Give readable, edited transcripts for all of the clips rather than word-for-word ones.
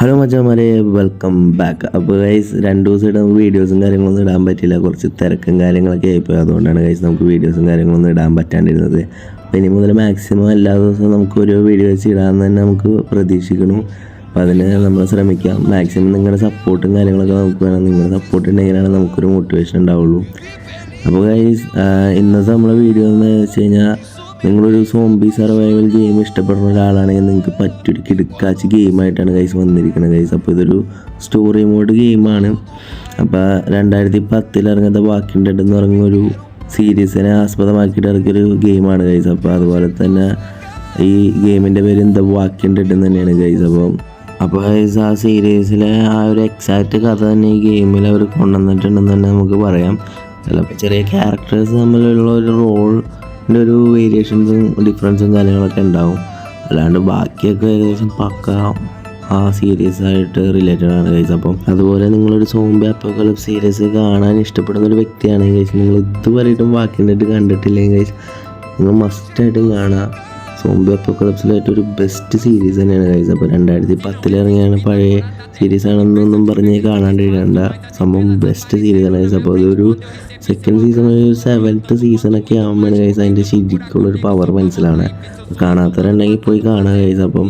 Hello മച്ചാമാരെ, welcome back. അപ്പോൾ guys 2 ദിവസം നമുക്ക് വീഡിയോസും കാര്യങ്ങളൊന്നും ഇടാൻ പറ്റില്ല. കുറച്ച് തിരക്കും കാര്യങ്ങളൊക്കെ ആയിപ്പോയി. അതുകൊണ്ടാണ് ഗൈസ് നമുക്ക് വീഡിയോസും കാര്യങ്ങളൊന്നും ഇടാൻ പറ്റാണ്ടിരുന്നത്. അപ്പോൾ ഇനി മുതൽ മാക്സിമം എല്ലാ ദിവസവും നമുക്ക് ഒരു വീഡിയോ വെച്ച് ഇടാമെന്ന് തന്നെ നമുക്ക് പ്രതീക്ഷിക്കണം. അപ്പോൾ അതിന് നമ്മൾ ശ്രമിക്കാം. മാക്സിമം നിങ്ങളുടെ സപ്പോർട്ടും കാര്യങ്ങളൊക്കെ നമുക്ക് വേണം. നിങ്ങളുടെ സപ്പോർട്ട് ഉണ്ടെങ്കിലാണ് നമുക്കൊരു മോട്ടിവേഷൻ ഉണ്ടാവുള്ളൂ. അപ്പോൾ ഗൈസ് ഇന്നത്തെ നമ്മളെ വീഡിയോ എന്ന് വെച്ച് കഴിഞ്ഞാൽ, നിങ്ങളൊരു സോംബി സർവൈവൽ ഗെയിം ഇഷ്ടപ്പെടുന്ന ഒരാളാണെങ്കിൽ നിങ്ങൾക്ക് പറ്റൊരു കിടുക്കാച്ച് ഗെയിമായിട്ടാണ് ഗൈസ് വന്നിരിക്കുന്നത് ഗൈസ്. അപ്പോൾ ഇതൊരു സ്റ്റോറി മോഡ് ഗെയിമാണ്. അപ്പോൾ 2010 ഇറങ്ങുന്ന വാക്കിംഗ് ഡെഡ് എന്ന് പറഞ്ഞൊരു സീരീസിനെ ആസ്പദമാക്കിയിട്ട് ഇറക്കിയൊരു ഗെയിമാണ് ഗൈസ്. അപ്പോൾ അതുപോലെ തന്നെ ഈ ഗെയിമിൻ്റെ പേര് ദ വാക്കിംഗ് ഡെഡ് എന്ന് തന്നെയാണ് ഗൈസ്. അപ്പോൾ ഗൈസ് ആ സീരീസിലെ ആ ഒരു എക്സാക്റ്റ് കഥ തന്നെ ഈ ഗെയിമിൽ അവർ കൊണ്ടുവന്നിട്ടുണ്ടെന്ന് തന്നെ നമുക്ക് പറയാം. ചിലപ്പോൾ ചെറിയ ക്യാരക്ടേഴ്സ് തമ്മിലുള്ള ഒരു ഒരു വേരിയേഷൻസും ഡിഫറൻസും കാര്യങ്ങളൊക്കെ ഉണ്ടാവും. അല്ലാണ്ട് ബാക്കിയൊക്കെ ഏകദേശം പക്ക ആ സീരീസ് ആയിട്ട് റിലേറ്റഡ് ആണ് ഗൈസ്. അപ്പം അതുപോലെ നിങ്ങളൊരു സോംബി അപ്പോക്കലിപ്സ് സീരീസ് കാണാൻ ഇഷ്ടപ്പെടുന്ന ഒരു വ്യക്തിയാണെങ്കിൽ ഗൈസ്, നിങ്ങൾ ഇതുവരെയായിട്ടും വാക്കിംഗ് ഡെഡ് കണ്ടിട്ടില്ലെങ്കിൽ ഗൈസ്, നിങ്ങൾ മസ്റ്റായിട്ടും കാണുക. സോംബി അപ്പോക്കലിപ്സിലായിട്ട് ഒരു ബെസ്റ്റ് സീരീസ് തന്നെയാണ് ഗൈസ്. അപ്പോൾ 2010 ഇറങ്ങിയാണ്, പഴയ സീരീസ് ആണെന്നൊന്നും പറഞ്ഞ് കാണാണ്ടിരിക്കേണ്ട. സംഭവം ബെസ്റ്റ് സീരീസാണ് ഗൈസ്. അപ്പോൾ അതൊരു സെക്കൻഡ് സീസൺ, ഒരു 7th സീസണൊക്കെ ആകുമ്പോഴാണ് ഗൈസ് അതിൻ്റെ ശരിക്കുള്ളൊരു പവർ മനസ്സിലാണ്. കാണാത്തവരുണ്ടെങ്കിൽ പോയി കാണുക ഗൈസ്. അപ്പം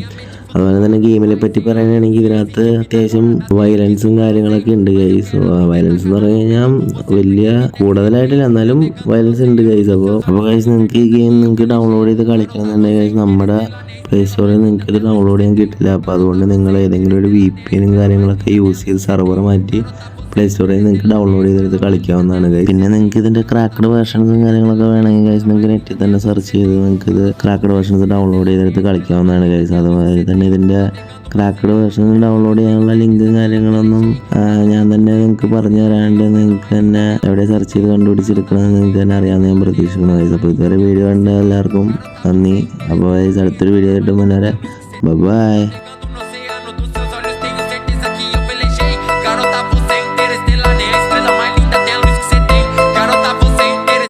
അതുപോലെ തന്നെ ഗെയിമിനെ പറ്റി പറയുകയാണെങ്കിൽ ഇതിനകത്ത് അത്യാവശ്യം വയലൻസും കാര്യങ്ങളൊക്കെ ഉണ്ട് ഗൈസ്. വയലൻസ് എന്ന് പറഞ്ഞു കഴിഞ്ഞാൽ വലിയ കൂടുതലായിട്ടില്ല, എന്നാലും വയലൻസ് ഉണ്ട് ഗൈസ്. അപ്പോൾ ഗൈസ് നിങ്ങൾക്ക് ഈ ഗെയിം നിങ്ങൾക്ക് ഡൗൺലോഡ് ചെയ്ത് കളിക്കണമെന്നുണ്ടെങ്കിൽ ഗൈസ് നമ്മുടെ പ്ലേ സ്റ്റോറിൽ നിങ്ങൾക്ക് ഇത് ഡൗൺലോഡ് ചെയ്യാൻ കിട്ടില്ല. അപ്പോൾ അതുകൊണ്ട് നിങ്ങൾ ഏതെങ്കിലും ഒരു VPN കാര്യങ്ങളൊക്കെ യൂസ് ചെയ്ത് സെർവർ മാറ്റി പ്ലേ സ്റ്റോറിൽ നിങ്ങൾക്ക് ഡൗൺലോഡ് ചെയ്തെടുത്ത് കളിക്കാവുന്നതാണ് ഗൈസ്. പിന്നെ നിങ്ങൾക്ക് ഇതിൻ്റെ ക്രാക്കഡ് വേർഷൻസും കാര്യങ്ങളൊക്കെ വേണമെങ്കിൽ ഗൈസ് നിങ്ങൾക്ക് നെറ്റിൽ തന്നെ സെർച്ച് ചെയ്ത് നിങ്ങൾക്ക് ഇത് ക്രാക്കഡ് വേർഷൻസ് ഡൗൺലോഡ് ചെയ്തെടുത്ത് കളിക്കാവുന്നതാണ് ഗൈസ്. അതുപോലെ തന്നെ ഇതിൻ്റെ ക്രാക്കഡ് വേർഷൻസ് ഡൗൺലോഡ് ചെയ്യാനുള്ള ലിങ്കും കാര്യങ്ങളൊന്നും ഞാൻ തന്നെ നിങ്ങൾക്ക് പറഞ്ഞു തരാണ്ട് നിങ്ങൾക്ക് തന്നെ എവിടെ സെർച്ച് ചെയ്ത് കണ്ടുപിടിച്ചെടുക്കണമെന്ന് നിങ്ങൾക്ക് തന്നെ അറിയാമെന്ന് ഞാൻ പ്രതീക്ഷിക്കുന്നു ഗൈസ്. അപ്പോൾ ഇതുവരെ വീഡിയോ കണ്ട എല്ലാവർക്കും നന്ദി. അപ്പോൾ ഗൈസ് അടുത്തൊരു വീഡിയോ ആയിട്ട് മുന്നേറെ ബൈ.